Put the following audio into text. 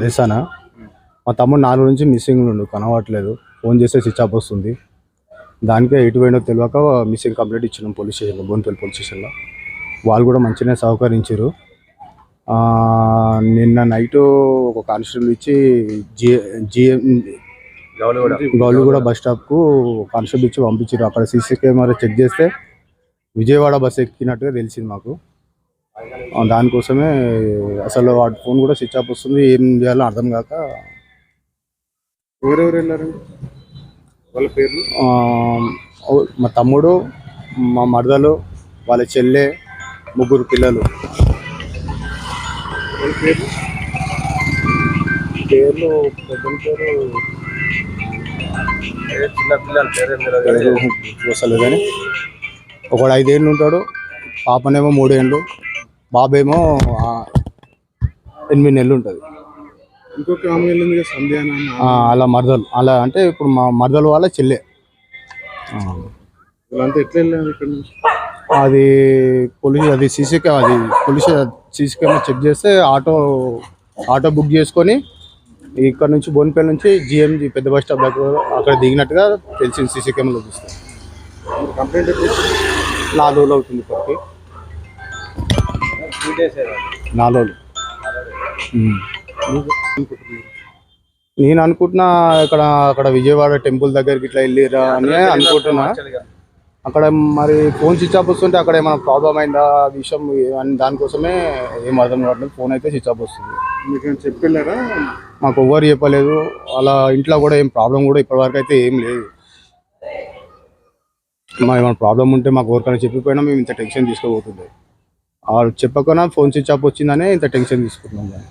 రేసానా మా తమ్ముడు 4 నుంచి మిస్సింగ్ ఉండు, కనవట్లేదు. ఫోన్ చేస్తే స్విచ్ ఆఫ్ వస్తుంది. దానికే ఎటు పోయినో తెలియక మిస్సింగ్ కంప్లైంట్ ఇచ్చినాం పోలీస్ స్టేషన్లో, బోన్పల్లి పోలీస్ స్టేషన్లో. వాళ్ళు కూడా మంచిగానే సహకరించారు. నిన్న నైటు ఒక కానిస్టేబుల్ ఇచ్చి గౌలిగూడ బస్ స్టాప్కు కానిస్టేబుల్ ఇచ్చి పంపించారు. అక్కడ సీసీ కెమెరా చెక్ చేస్తే విజయవాడ బస్ ఎక్కినట్టుగా తెలిసింది మాకు. దానికోసమే అసలు వాడి ఫోన్ కూడా స్విచ్ ఆఫ్ వస్తుంది. ఏం చేయాలో అర్థం కాక. ఎవరెవరు వెళ్ళారండి వాళ్ళ పేర్లు? మా తమ్ముడు, మా మరదలు, వాళ్ళ చెల్లె, 3 పిల్లలు. వాళ్ళ పేర్లు పెద్దల పేరు చిన్న పిల్లల పేరు చూసలేదు కానీ ఒకడు 5 ఏళ్ళు ఉంటాడు, పాపనేమో 3 ఏళ్ళు, బాబేమో 8 నెలలు ఉంటుంది. ఇంకొక ఆమె వెళ్ళింది సంధ్యాన, అలా మరదలు. అలా అంటే ఇప్పుడు మా మరదలు వాళ్ళ చెల్లె. వీళ్ళంతా ఎట్లా వెళ్ళారు ఇక్కడ నుంచి? అది పోలీస్ సీసీ కెమెరా చెక్ చేస్తే ఆటో బుక్ చేసుకొని ఇక్కడ నుంచి బోన్పల్లి నుంచి జిఎంజి పెద్ద బస్ స్టాప్ దగ్గర అక్కడ దిగినట్టుగా తెలిసింది. సీసీ కెమెరాలో చూస్తే కంప్లైంట్ 4 రోజులు అవుతుంది. ఇప్పటికి 4 రోజులు. నేను అనుకుంటున్నా అక్కడ విజయవాడ టెంపుల్ దగ్గరికి ఇట్లా వెళ్ళిరా అని అనుకుంటున్నా. అక్కడ మరి ఫోన్ స్విచ్ ఆఫ్ వస్తుంటే అక్కడ ఏమైనా ప్రాబ్లం అయిందా విషయం దానికోసమే ఏం అర్థం కావట్లేదు. ఫోన్ అయితే స్విచ్ ఆఫ్ వస్తుంది. మీకు చెప్పలేరా? మాకు ఎవ్వరు చెప్పలేదు. అలా ఇంట్లో కూడా ఏం ప్రాబ్లం కూడా ఇప్పటివరకు అయితే ఏం లేదు. ఏమైనా ప్రాబ్లం ఉంటే మాకు ఎవరికైనా చెప్పిపోయినా మేము ఇంత టెన్షన్ తీసుకోబోతుంది. చెప్పకుండా ఫోన్ స్విచ్ ఆఫ్ వచ్చిందనే ఇంత టెన్షన్ తీసుకుంటున్నాం.